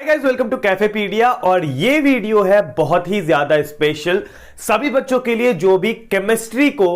Hi guys, welcome to Cafepedia. और ये video है बहुत ही ज्यादा स्पेशल सभी बच्चों के लिए जो भी केमिस्ट्री को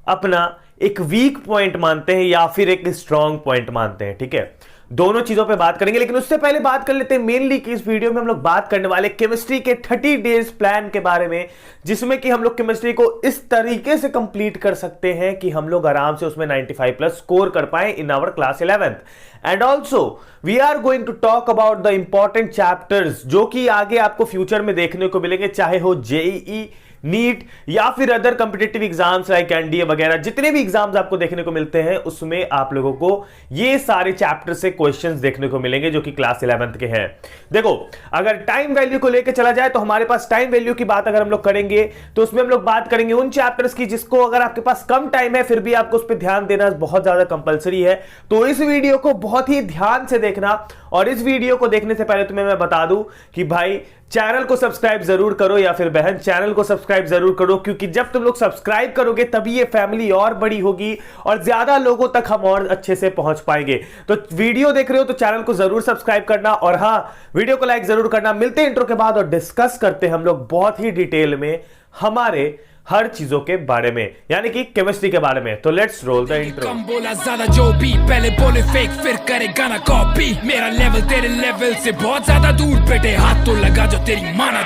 अपना एक वीक पॉइंट मानते हैं या फिर एक स्ट्रॉन्ग पॉइंट मानते हैं। ठीक है, दोनों चीजों पे बात करेंगे, लेकिन उससे पहले बात कर लेते हैं मेनली कि इस वीडियो में हम लोग बात करने वाले केमिस्ट्री के 30 डेज प्लान के बारे में, जिसमें कि हम लोग केमिस्ट्री को इस तरीके से कंप्लीट कर सकते हैं कि हम लोग आराम से उसमें 95 प्लस स्कोर कर पाए in our class 11th। And also we are going to talk about the important chapters जो कि आगे आपको फ्यूचर में देखने को मिलेंगे, चाहे हो जेईई, नीट या फिर other competitive exams like NDA वगैरह। जितने भी एग्जाम्स आपको देखने को मिलते हैं उसमें आप लोगों को ये सारे चैप्टर से क्वेश्चंस देखने को मिलेंगे जो कि क्लास 11th के हैं। देखो, अगर टाइम वैल्यू को लेकर चला जाए तो हमारे पास टाइम वैल्यू की बात अगर हम लोग करेंगे तो उसमें हम लोग बात करेंगे उन चैप्टर्स की जिसको अगर आपके पास कम टाइम है फिर भी आपको उस पर ध्यान देना बहुत ज्यादा कंपलसरी है। तो इस वीडियो को बहुत ही ध्यान से देखना। और इस वीडियो को देखने से पहले तुम्हें मैं बता दूं कि भाई चैनल को सब्सक्राइब जरूर करो, या फिर बहन चैनल को सब्सक्राइब जरूर करो, क्योंकि जब तुम लोग सब्सक्राइब करोगे तभी ये फैमिली और बड़ी होगी और ज्यादा लोगों तक हम और अच्छे से पहुंच पाएंगे। तो वीडियो देख रहे हो तो चैनल को जरूर सब्सक्राइब करना और हाँ, वीडियो को लाइक जरूर करना। मिलते हैं इंट्रो के बाद और डिस्कस करते हैं हम लोग बहुत ही डिटेल में हमारे हर चीजों के बारे में, यानी कि केमिस्ट्री के बारे में। तो लेट्स रोल द इंट्रो। कम बोला ज्यादा जो भी पहले बोले फेक फिर करे गाना कॉपी। मेरा लेवल तेरे लेवल से बहुत ज्यादा दूर, बेटे हाथ तो लगा जो तेरी माना।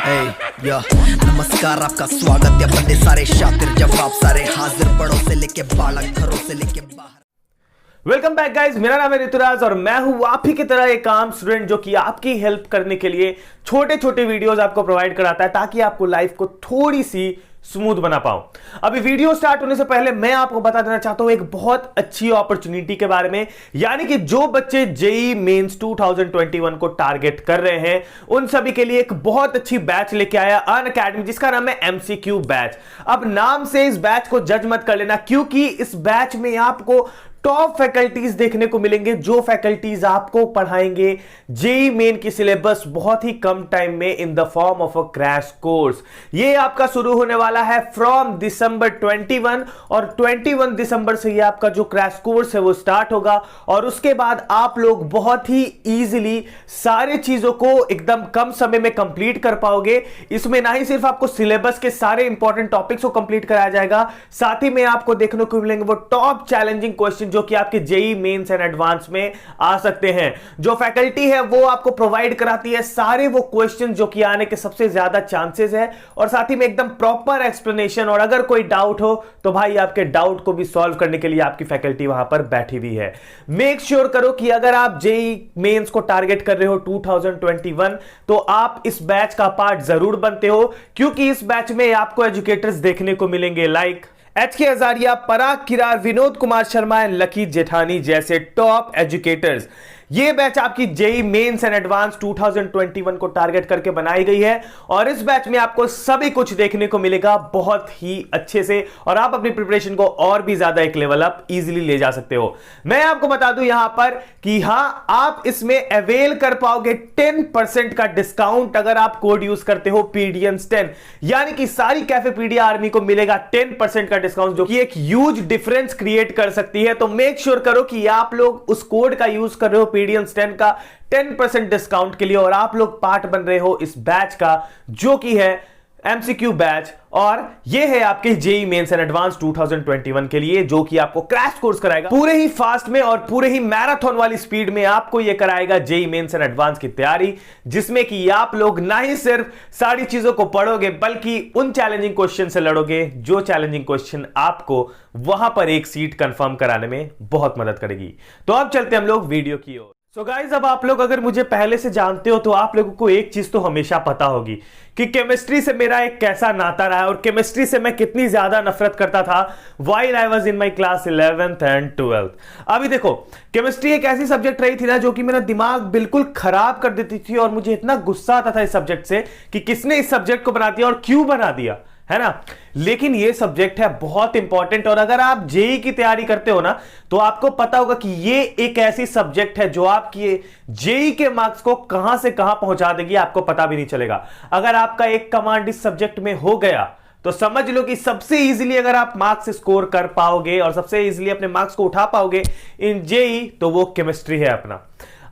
नमस्कार, आपका स्वागत है। बंदे सारे शातिर, जवाब सारे हाजिर, बड़ों से लेके बालक, घरों से लेके बाहर। वेलकम बैक गाइस, मेरा नाम है ऋतुराज और मैं हूं आप ही की तरह एक आम स्टूडेंट जो कि आपकी हेल्प करने के लिए छोटे छोटे वीडियोस आपको प्रोवाइड कराता है ताकि आपको लाइफ को थोड़ी सी स्मूथ बना पाऊं। अभी वीडियो स्टार्ट होने से पहले मैं आपको बता देना चाहता हूं एक बहुत अच्छी अपॉर्चुनिटी के बारे में, यानी कि जो बच्चे जेईई मेंस 2021 को टारगेट कर रहे हैं उन सभी के लिए एक बहुत अच्छी बैच लेके आया अनअकैडमी, जिसका नाम है एमसीक्यू बैच। अब नाम से इस बैच को जज मत कर लेना, क्योंकि इस बैच में आपको टॉप फैकल्टीज देखने को मिलेंगे जो फैकल्टीज आपको पढ़ाएंगे जेईई मेन की सिलेबस बहुत ही कम टाइम में in the form of a crash course. ये आपका शुरू होने वाला है फ्रॉम दिसंबर 21 और 21 दिसंबर से ये आपका जो क्रैश कोर्स है वो स्टार्ट होगा। और उसके बाद आप लोग बहुत ही इजीली सारे चीजों को एकदम कम समय में कंप्लीट कर पाओगे। इसमें ना ही सिर्फ आपको सिलेबस के सारे इंपॉर्टेंट टॉपिक्स को कंप्लीट कराया जाएगा, साथ ही में आपको देखने को मिलेंगे वो टॉप चैलेंजिंग क्वेश्चन जो कि आपके जेईई मेंस एंड एडवांस में आ सकते हैं। जो फैकल्टी है वो आपको प्रोवाइड कराती है सारे वो क्वेश्चन जो कि आने के सबसे ज्यादा चांसेस है, और साथ ही में एकदम प्रॉपर एक्सप्लेनेशन। और अगर कोई डाउट हो तो भाई आपके डाउट को भी सॉल्व करने के लिए आपकी फैकल्टी वहां पर बैठी हुई है। मेक श्योर करो कि अगर आप जेईई मेंस को टारगेट कर रहे हो 2021 तो आप इस बैच का पार्ट जरूर बनते हो, क्योंकि इस बैच में आपको एजुकेटर्स देखने को मिलेंगे like HK Hazaria, Parag Kirar, Vinod Kumar Sharma and Lucky Jethani जैसे टॉप एजुकेटर्स। ये बैच आपकी जेईई मेंस एंड एडवांस 2021 को टारगेट करके बनाई गई है, और इस बैच में आपको सभी कुछ देखने को मिलेगा बहुत ही अच्छे से, और आप अपनी प्रिपरेशन को और भी ज्यादा एक लेवल अप इजीली ले जा सकते हो। मैं आपको बता दूं यहां पर कि हां, आप इसमें अवेल कर पाओगे 10% का डिस्काउंट अगर आप कोड यूज करते हो PDIANS10, यानी कि सारी कैफेपीडिया आर्मी को मिलेगा 10% का डिस्काउंट, जो कि एक ह्यूज डिफरेंस क्रिएट कर सकती है। तो मेक श्योर करो कि आप लोग उस कोड का यूज कर रहे हो PDIANS10 का 10% डिस्काउंट के लिए, और आप लोग पार्ट बन रहे हो इस बैच का जो कि है एमसीक्यू बैच। और ये है आपके जेईई मेंस एंड एडवांस 2021 के लिए, जो कि आपको क्रैश कोर्स कराएगा पूरे ही फास्ट में और पूरे ही मैराथन वाली स्पीड में आपको ये कराएगा जेईई मेंस एंड एडवांस की तैयारी, जिसमें कि आप लोग ना ही सिर्फ सारी चीजों को पढ़ोगे बल्कि उन चैलेंजिंग क्वेश्चन से लड़ोगे जो चैलेंजिंग क्वेश्चन आपको वहां पर एक सीट कंफर्म कराने में बहुत मदद करेगी। तो अब चलते हम लोग वीडियो की ओर। सो गाइज, अब आप लोग अगर मुझे पहले से जानते हो तो आप लोगों को एक चीज तो हमेशा पता होगी कि केमिस्ट्री से मेरा एक कैसा नाता रहा है और केमिस्ट्री से मैं कितनी ज्यादा नफरत करता था while I was in my class 11th and 12th। अभी देखो, केमिस्ट्री एक ऐसी सब्जेक्ट रही थी ना जो कि मेरा दिमाग बिल्कुल खराब कर देती थी, और मुझे इतना गुस्सा आता था इस सब्जेक्ट से कि किसने इस सब्जेक्ट को बना दिया और क्यों बना दिया, है ना। लेकिन ये सब्जेक्ट है बहुत इंपॉर्टेंट, और अगर आप जेईई की तैयारी करते हो ना तो आपको पता होगा कि ये एक ऐसी सब्जेक्ट है जो आपकी जेईई के मार्क्स को कहां से कहां पहुंचा देगी, आपको पता भी नहीं चलेगा। अगर आपका एक कमांड इस सब्जेक्ट में हो गया तो समझ लो कि सबसे इजीली अगर आप मार्क्स स्कोर कर पाओगे और सबसे इजीली अपने मार्क्स को उठा पाओगे इन जेईई तो वो केमिस्ट्री है अपना।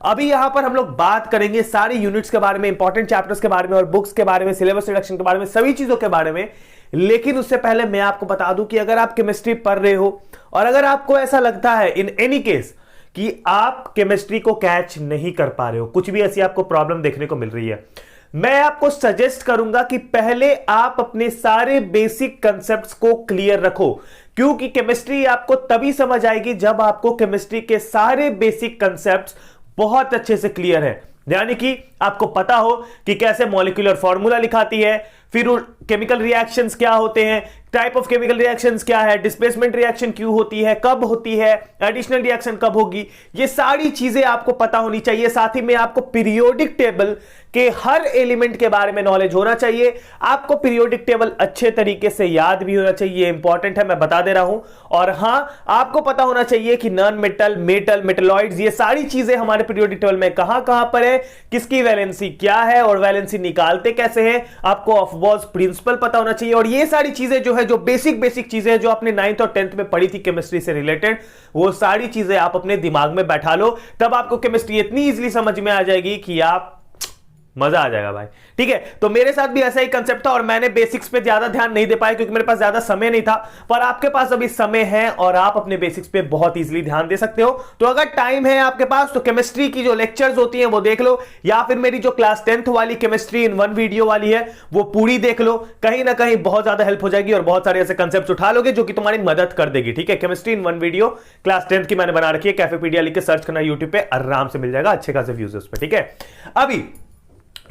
अभी यहां पर हम लोग बात करेंगे सारे यूनिट्स के बारे में, इंपॉर्टेंट चैप्टर्स के बारे में और बुक्स के बारे में, सिलेबस रिडक्शन के बारे में, सभी चीजों के बारे में। लेकिन उससे पहले मैं आपको बता दूं कि अगर आप केमिस्ट्री पढ़ रहे हो और अगर आपको ऐसा लगता है इन एनी केस कि आप केमिस्ट्री को कैच नहीं कर पा रहे हो, कुछ भी ऐसी आपको प्रॉब्लम देखने को मिल रही है, मैं आपको सजेस्ट करूंगा कि पहले आप अपने सारे बेसिक कंसेप्ट्स को क्लियर रखो, क्योंकि केमिस्ट्री आपको तभी समझ आएगी जब आपको केमिस्ट्री के सारे बेसिक कंसेप्ट्स बहुत अच्छे से क्लियर है। यानी कि आपको पता हो कि कैसे मॉलिक्यूलर फॉर्मूला लिखाती है, फिर केमिकल रिएक्शंस क्या होते हैं, टाइप ऑफ केमिकल रिएक्शंस क्या है, डिस्प्लेसमेंट रिएक्शन क्यों होती है, कब होती है, एडिशनल रिएक्शन कब होगी, ये सारी चीजें आपको पता होनी चाहिए। साथ ही में आपको पीरियोडिक टेबल के हर एलिमेंट के बारे में नॉलेज होना चाहिए। आपको पीरियोडिक टेबल अच्छे तरीके से याद भी होना चाहिए, इंपॉर्टेंट है, मैं बता दे रहा हूं। और हां, आपको पता होना चाहिए कि नॉन मेटल, मेटल, मेटलॉइड्स, ये सारी चीजें हमारे पीरियोडिक टेबल में कहां कहां पर है, किसकी वैलेंसी क्या है और वैलेंसी निकालते कैसे हैं, आपको ऑफ-बोल्स प्रिंसिपल पता होना चाहिए। और ये सारी चीजें जो है, जो बेसिक चीजें जो आपने 9th और 10th में पढ़ी थी केमिस्ट्री से रिलेटेड, वो सारी चीजें आप अपने दिमाग में बैठा लो, तब आपको केमिस्ट्री इतनी इजीली समझ में आ जाएगी कि आप मजा आ जाएगा भाई। ठीक है, तो मेरे साथ भी ऐसा ही कंसेप्ट था और मैंने बेसिक्स पे ज्यादा ध्यान नहीं दे पाया क्योंकि मेरे पास ज्यादा समय नहीं था, पर आपके पास अभी समय है और आप अपने बेसिक्स पे बहुत इजीली ध्यान दे सकते हो। तो अगर टाइम है आपके पास तो केमिस्ट्री की जो लेक्चर्स होती हैं वो देख लो, या फिर मेरी जो क्लास 10th वाली केमिस्ट्री इन 1 वीडियो वाली है वो पूरी देख लो, कहीं ना कहीं बहुत ज्यादा हेल्प हो जाएगी और बहुत सारे ऐसे कंसेप्ट उठा लोगे जो कि तुम्हारी मदद कर देगी। ठीक है, chemistry in 1 video class 10th की मैंने बना रखी है, कैफेपीडिया लिख के सर्च करना यूट्यूब पे, आराम से मिल जाएगा, अच्छे खासे व्यूज उस पे। ठीक है, अभी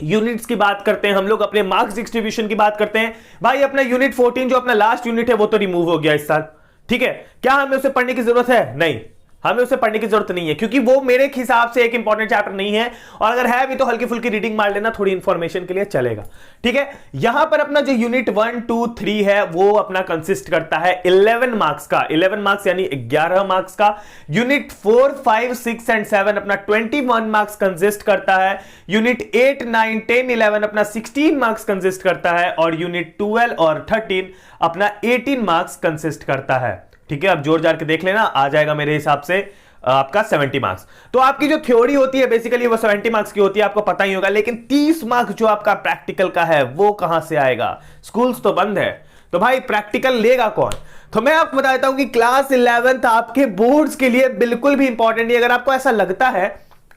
यूनिट्स की बात करते हैं हम लोग, अपने मार्क्स डिस्ट्रीब्यूशन की बात करते हैं। भाई अपना यूनिट 14 जो अपना लास्ट यूनिट है वो तो रिमूव हो गया इस साल। ठीक है, क्या हमें उसे पढ़ने की जरूरत है? नहीं, हमें उसे पढ़ने की जरूरत नहीं है, क्योंकि वो मेरे हिसाब से एक इंपॉर्टेंट चैप्टर नहीं है, और अगर है भी तो हल्की फुल्की रीडिंग मार लेना, थोड़ी इंफॉर्मेशन के लिए चलेगा। ठीक है, यहां पर अपना जो यूनिट 1, 2, 3 है वो अपना कंसिस्ट करता है 11 मार्क्स का, 11 मार्क्स यानी 11 मार्क्स का। यूनिट 4, 5, 6 एंड 7 अपना 21 मार्क्स कंसिस्ट करता है। यूनिट 8, 9, 10, 11 अपना 16 मार्क्स कंसिस्ट करता है, और यूनिट 12 और 13 अपना 18 मार्क्स कंसिस्ट करता है। ठीक है, अब जोर जार के देख लेना, आ जाएगा मेरे हिसाब से आपका 70 मार्क्स। तो आपकी जो थ्योरी होती है बेसिकली वो 70 मार्क्स की होती है, आपको पता ही होगा। लेकिन 30 मार्क्स जो आपका प्रैक्टिकल का है वो कहां से आएगा? स्कूल्स तो बंद है, तो भाई प्रैक्टिकल लेगा कौन? तो मैं आपको बताता हूं कि क्लास 11th आपके बोर्ड्स के लिए बिल्कुल भी इंपॉर्टेंट नहीं। अगर आपको ऐसा लगता है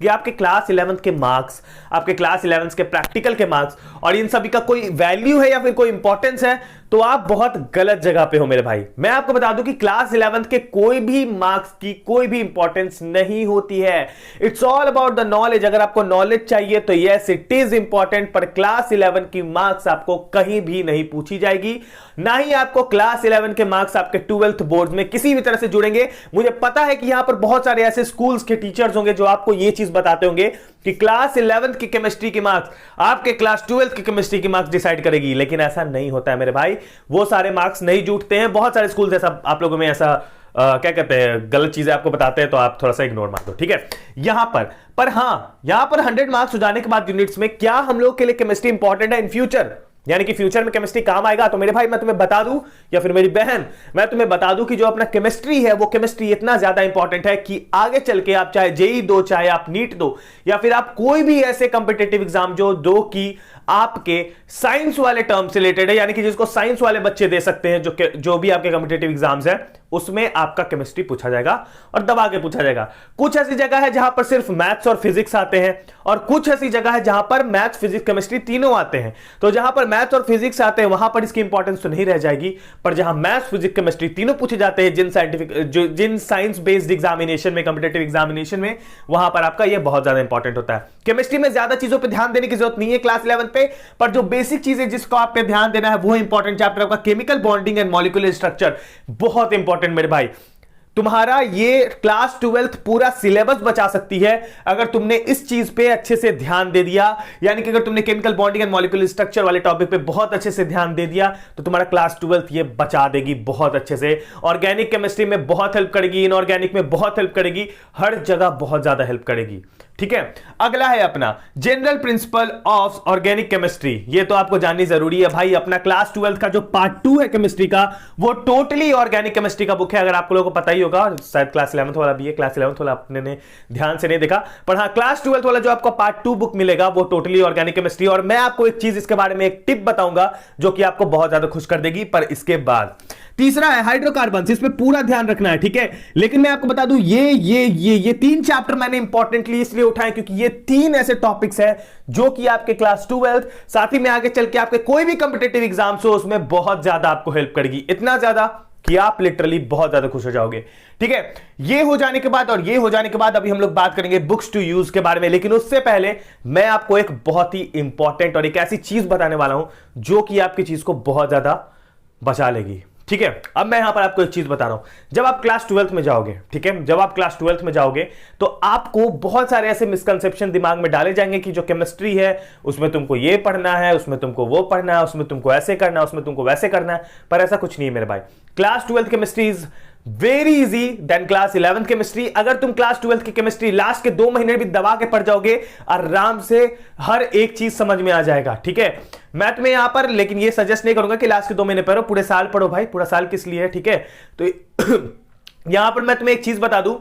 कि आपके क्लास 11th के मार्क्स, आपके क्लास 11th के प्रैक्टिकल के मार्क्स और इन सभी का कोई वैल्यू है या फिर कोई इंपॉर्टेंस है, तो आप बहुत गलत जगह पे हो मेरे भाई। मैं आपको बता दूं कि क्लास 11th के कोई भी मार्क्स की कोई भी इंपॉर्टेंस नहीं होती है। It's all about the knowledge. अगर आपको नॉलेज चाहिए तो यस इट इज इंपॉर्टेंट, पर क्लास 11 की मार्क्स आपको कहीं भी नहीं पूछी जाएगी, ना ही आपको क्लास 11 के मार्क्स आपके 12th बोर्ड में किसी भी तरह से जुड़ेंगे। मुझे पता है कि यहां पर बहुत सारे ऐसे स्कूल्स के टीचर्स होंगे जो आपको यह चीज बताते होंगे कि क्लास 11th की केमिस्ट्री की मार्क्स आपके क्लास 12th की केमिस्ट्री की मार्क्स डिसाइड करेगी, लेकिन ऐसा नहीं होता है मेरे भाई। वो सारे मार्क्स नहीं जुटते हैं। बहुत सारे स्कूल ऐसा आप लोगों में ऐसा क्या कहते हैं, गलत चीजें आपको बताते हैं, तो आप थोड़ा सा इग्नोर मार दो। ठीक है, यहां पर हां, यहां पर 100 मार्क्स हो जाने के बाद यूनिट्स में क्या हम लोग के लिए केमिस्ट्री इंपॉर्टेंट है इन फ्यूचर, यानी कि फ्यूचर में केमिस्ट्री काम आएगा, तो मेरे भाई मैं तुम्हें बता दूं, या फिर मेरी बहन मैं तुम्हें बता दूं कि जो अपना केमिस्ट्री है वो केमिस्ट्री इतना ज्यादा इंपॉर्टेंट है कि आगे चल के आप चाहे जेई दो, चाहे आप नीट दो, या फिर आप कोई भी ऐसे कॉम्पिटिटिव एग्जाम जो दो कि आपके साइंस वाले टर्म से रिलेटेड है, यानी कि जिसको साइंस वाले बच्चे दे सकते हैं, जो भी आपके कॉम्पिटिटिव एग्जाम्स है, उसमें आपका केमिस्ट्री पूछा जाएगा और दबा के पूछा जाएगा। कुछ ऐसी जगह है जहां पर सिर्फ मैथ्स और फिजिक्स आते हैं, और कुछ ऐसी जगह है जहां पर मैथ्स, फिजिक्स, केमिस्ट्री तीनों आते हैं। तो जहां पर मैथ्स और फिजिक्स आते हैं वहां पर इसकी इंपॉर्टेंस तो नहीं रह जाएगी, पर जहां मैथ्स, फिजिक्स, केमिस्ट्री तीनों पूछे जाते हैं जिन साइंस बेस्ड एग्जामिनेशन में, कॉम्पिटिटिव एग्जामिनेशन में, वहां पर आपका यह बहुत ज्यादा इंपॉर्टेंट होता है। केमिस्ट्री में ज्यादा चीजों पर ध्यान देने की जरूरत नहीं है क्लास 11 पे, पर जो बेसिक चीजें जिसको आप पे ध्यान देना है वो इंपॉर्टेंट चैप्टर आपका chemical bonding and molecular structure, बहुत इंपॉर्टेंट मेरे भाई। तुम्हारा ये क्लास 12th पूरा सिलेबस बचा सकती है अगर तुमने इस चीज पे अच्छे से ध्यान दे दिया, यानी कि अगर तुमने chemical bonding and molecular structure वाले टॉपिक पे बहुत अच्छे से ध्यान दे दिया तो तुम्हारा क्लास 12th ये बचा देगी बहुत अच्छे से। ऑर्गेनिक केमिस्ट्री में बहुत हेल्प करेगी, इनऑर्गेनिक में बहुत हेल्प करेगी, हर जगह बहुत ज्यादा हेल्प करेगी। ठीक है। अगला है अपना general principle of organic chemistry. ये तो आपको जाननी जरूरी है भाई। अपना क्लास 12 का जो पार्ट 2 है केमिस्ट्री का, वो टोटली ऑर्गेनिक केमिस्ट्री का बुक है। अगर आप लोगों को पता ही होगा, शायद क्लास 11th वाला भी है, क्लास 11th वाला अपने ने ध्यान से नहीं देखा, पर हाँ क्लास 12 वाला जो आपको पार्ट 2 बुक मिलेगा वो टोटली ऑर्गेनिक केमिस्ट्री। और मैं आपको एक चीज इसके बारे में, एक टिप बताऊंगा जो कि आपको बहुत ज्यादा खुश कर देगी। पर इसके बाद तीसरा है हाइड्रोकार्बन्स। इसमें पूरा ध्यान रखना है, ठीक है। लेकिन मैं आपको बता दूं, ये 3 चैप्टर मैंने इंपॉर्टेंटली इसलिए उठाए क्योंकि ये 3 ऐसे टॉपिक्स हैं जो कि आपके क्लास 12 साथ ही में आगे चल के आपके कोई भी कॉम्पिटिटिव एग्जाम्स हो उसमें बहुत ज्यादा आपको हेल्प करेगी। इतना ज्यादा कि आप लिटरली बहुत ज्यादा खुश हो जाओगे, ठीक है। ये हो जाने के बाद और ये हो जाने के बाद अभी हम लोग बात करेंगे बुक्स टू यूज के बारे में। लेकिन उससे पहले मैं आपको एक बहुत ही इंपॉर्टेंट और एक ऐसी चीज बताने वाला हूं जो कि आपकी चीज को बहुत ज्यादा बचा लेगी, ठीक है। अब मैं यहां पर आपको एक चीज बता रहा हूं। जब आप क्लास 12th में जाओगे, ठीक है, जब आप क्लास 12th में जाओगे तो आपको बहुत सारे ऐसे मिसकंसेप्शन दिमाग में डाले जाएंगे कि जो केमिस्ट्री है उसमें तुमको ये पढ़ना है, उसमें तुमको वो पढ़ना है, उसमें तुमको ऐसे करना है, उसमें तुमको वैसे करना है। पर ऐसा कुछ नहीं है मेरे भाई। Class 12th chemistry is very easy than class 11th chemistry. अगर तुम क्लास 12th की केमिस्ट्री लास्ट के 2 महीने भी दबा के पढ़ जाओगे, आराम से हर एक चीज समझ में आ जाएगा, ठीक है। मैं तुम्हें यहां पर लेकिन ये सजेस्ट नहीं करूंगा कि लास्ट के 2 महीने पढ़ो, पूरे साल पढ़ो भाई। पूरा साल किस लिए है, ठीक है। तो यहां पर मैं तुम्हें एक चीज बता दूं,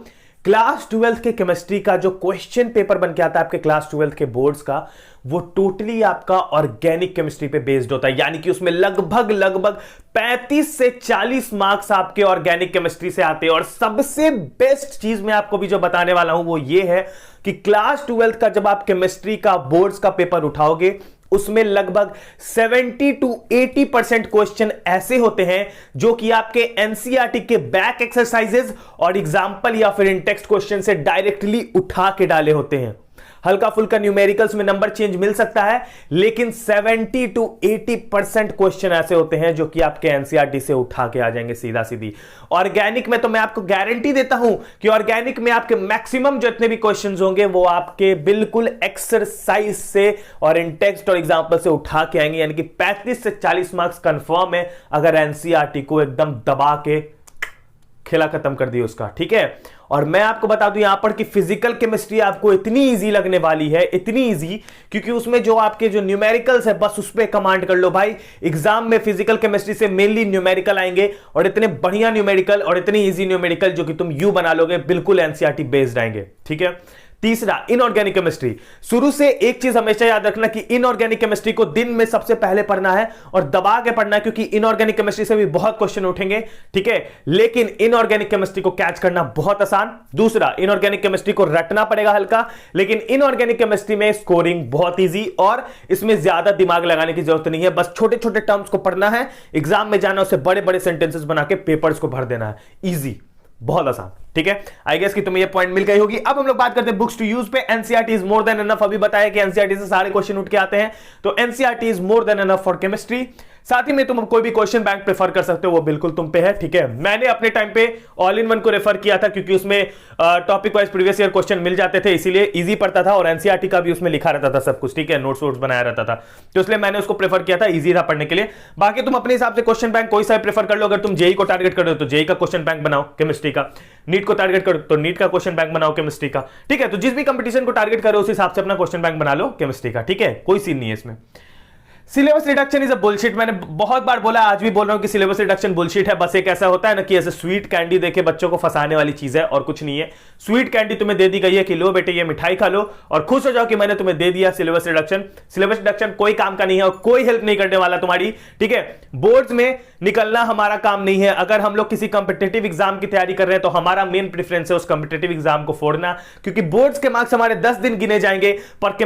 क्लास 12th के केमिस्ट्री का जो क्वेश्चन पेपर बन के आता है आपके क्लास 12th के बोर्ड्स का, वो टोटली आपका ऑर्गेनिक केमिस्ट्री पे बेस्ड होता है। यानी कि उसमें लगभग 35 से 40 मार्क्स आपके ऑर्गेनिक केमिस्ट्री से आते हैं। और सबसे बेस्ट चीज मैं आपको भी जो बताने वाला हूं वो ये है कि क्लास 12th का जब आप केमिस्ट्री का बोर्ड्स का पेपर उठाओगे उसमें लगभग 70 to 80% क्वेश्चन ऐसे होते हैं जो कि आपके एनसीईआरटी के बैक एक्सरसाइजेज और एग्जाम्पल या फिर इन टेक्स्ट क्वेश्चन से डायरेक्टली उठा के डाले होते हैं। हल्का फुल्का न्यूमेरिकल्स में नंबर चेंज मिल सकता है, लेकिन 70 to 80% क्वेश्चन ऐसे होते हैं जो कि आपके एनसीईआरटी से उठा के आ जाएंगे सीधा सीधी। ऑर्गेनिक में तो मैं आपको गारंटी देता हूं कि ऑर्गेनिक में आपके मैक्सिमम जितने भी क्वेश्चंस होंगे वो आपके बिल्कुल एक्सरसाइज से और इन टेक्स्ट और एग्जांपल से उठा के आएंगे। यानी कि 35 से 40 मार्क्स कंफर्म है अगर एनसीईआरटी को एकदम दबा के खेला खत्म कर दिया उसका, ठीक है। और मैं आपको बता दूं यहां पर कि फिजिकल केमिस्ट्री आपको इतनी इजी लगने वाली है, इतनी इजी, क्योंकि उसमें जो आपके जो न्यूमेरिकल्स है बस उस पर कमांड कर लो भाई। एग्जाम में फिजिकल केमिस्ट्री से मेनली न्यूमेरिकल आएंगे और इतने बढ़िया न्यूमेरिकल और इतनी इजी न्यूमेरिकल जो कि तुम यू बना लोगे, बिल्कुल एनसीईआरटी बेस्ड आएंगे, ठीक है। तीसरा, इनऑर्गेनिक केमिस्ट्री। शुरू से एक चीज हमेशा याद रखना कि इनऑर्गेनिक केमिस्ट्री को दिन में सबसे पहले पढ़ना है और दबा के पढ़ना है, क्योंकि इनऑर्गेनिक केमिस्ट्री से भी बहुत क्वेश्चन उठेंगे, ठीक है। लेकिन इनऑर्गेनिक केमिस्ट्री को कैच करना बहुत आसान। दूसरा, इनऑर्गेनिक केमिस्ट्री को रटना पड़ेगा हल्का, लेकिन इनऑर्गेनिक केमिस्ट्री में स्कोरिंग बहुत ईजी और इसमें ज्यादा दिमाग लगाने की जरूरत नहीं है। बस छोटे छोटे टर्म्स को पढ़ना है, एग्जाम में जाना, उससे बड़े बड़े सेंटेंसेस बना के पेपर्स को भर देना है। ईजी, बहुत आसान, ठीक है। आई गेस कि तुम्हें ये पॉइंट मिल गई होगी। अब हम लोग बात करते हैं बुक्स टू यूज पे। NCERT is more than enough. अभी बताया कि एनसीईआरटी से सारे क्वेश्चन उठ के आते हैं, तो NCERT is more than enough for chemistry. साथ ही में तुम कोई भी क्वेश्चन बैंक प्रेफर कर सकते हो, वो बिल्कुल तुम पे है, ठीक है। मैंने अपने टाइम पे ऑल इन वन को रेफर किया था क्योंकि उसमें topic wise previous year question मिल जाते थे, इसीलिए इजी पड़ता था और एनसीईआरटी का भी उसमें लिखा रहता था सब कुछ, ठीक है, नोट्स वोट्स बनाया रहता था, तो इसलिए मैंने उसको प्रेफर किया था, इजी था पढ़ने के लिए। बाकी तुम अपने हिसाब से क्वेश्चन बैंक कोई सा प्रेफर कर लो। अगर तुम जेई को टारगेट कर रहे हो तो जेई का क्वेश्चन बैंक बनाओ केमिस्ट्री का, नीट को टारगेट करो तो नीट का क्वेश्चन बैंक बनाओ केमिस्ट्री का, ठीक है। तो जिस भी कंपटीशन को टारगेट करो उस हिसाब से अपना क्वेश्चन बैंक बना लो केमिस्ट्री का, ठीक है, कोई सीन नहीं है इसमें। Syllabus reduction is a bullshit. मैंने बहुत बार बोला, आज भी बोल रहा हूं कि सिलेबस रिडक्शन बुलशिट है। बस एक ऐसा होता है ना कि ऐसे स्वीट कैंडी देके बच्चों को फंसाने वाली चीज है और कुछ नहीं है। स्वीट कैंडी तुम्हें दे दी गई है कि लो बेटे ये मिठाई खा लो और खुश हो जाओ कि मैंने तुम्हें दे दिया सिलेबस रिडक्शन। सिलेबस रिडक्शन कोई काम का नहीं है और कोई हेल्प नहीं करने वाला तुम्हारी, ठीक है। बोर्ड्स में निकलना हमारा काम नहीं है। अगर हम लोग किसी कंपिटेटिव एग्जाम की तैयारी कर रहे हैं तो हमारा मेन प्रेफरेंस है उस कंपिटेटिव एग्जाम को फोड़ना, क्योंकि बोर्ड्स के मार्क्स हमारे 10 दिन गिने जाएंगे, पर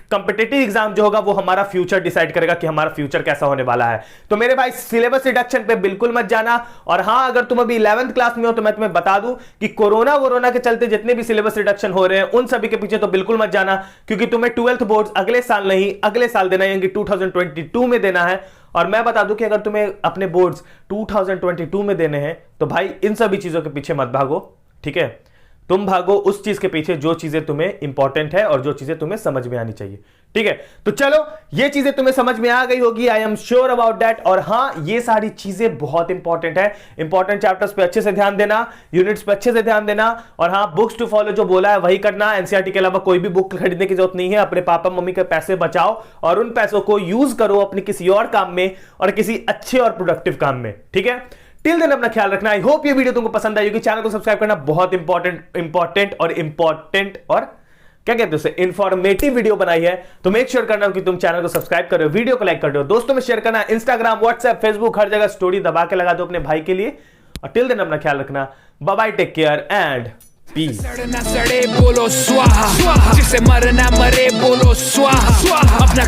कंपिटेटिव एग्जाम जो होगा वो हमारा फ्यूचर डिसाइड करेगा कि हमारा फ्यूचर कैसा होने वाला है। तो मेरे भाई सिलेबस रिडक्शन पे बिल्कुल मत जाना। और हां, अगर तुम अभी 11th क्लास में हो तो मैं तुम्हें बता दूं कि कोरोना के चलते जितने भी सिलेबस रिडक्शन हो रहे हैं उन सभी के पीछे तो बिल्कुल मत जाना, क्योंकि तुम्हें 12th बोर्ड्स अगले साल नहीं अगले साल देना है, 2022 में देना है। और मैं बता दूं कि अगर तुम्हें अपने बोर्ड्स 2022 में देने हैं तो भाई इन सभी चीजों के पीछे मत भागो, ठीक है। तुम भागो उस चीज के पीछे जो चीजें तुम्हें इंपॉर्टेंट है और जो चीजें तुम्हें समझ में आनी चाहिए। ठीक है, तो चलो ये चीजें तुम्हें समझ में आ गई होगी, I am sure about that. और हां, ये सारी चीजें बहुत इंपॉर्टेंट है। इंपॉर्टेंट चैप्टर्स पे अच्छे से ध्यान देना, यूनिट्स पे अच्छे से ध्यान देना, और हां, बुक्स टू फॉलो जो बोला है वही करना। एनसीईआरटी के अलावा कोई भी बुक खरीदने की जरूरत नहीं है। अपने पापा मम्मी के पैसे बचाओ और उन पैसों को यूज करो अपने किसी और काम में और किसी अच्छे और प्रोडक्टिव काम में। ठीक है, टिल देन अपना ख्याल रखना। आई होप ये वीडियो तुमको पसंद आई होगी। चैनल को सब्सक्राइब करना बहुत इंपॉर्टेंट और क्या कहते हैं उसे, इंफॉर्मेटिव वीडियो बनाई है, तो मेक श्योर करना कि तुम चैनल को सब्सक्राइब करो, वीडियो को लाइक कर दो, दोस्तों में शेयर करना, इंस्टाग्राम, व्हाट्सएप, फेसबुक, हर जगह स्टोरी दबा के लगा दो अपने भाई के लिए। और टिल देन अपना ख्याल रखना। Bye bye, take care and peace. सड़ना सड़े बोलो स्वाहा, जिसे मरना मरे बोलो स्वाहा, अपना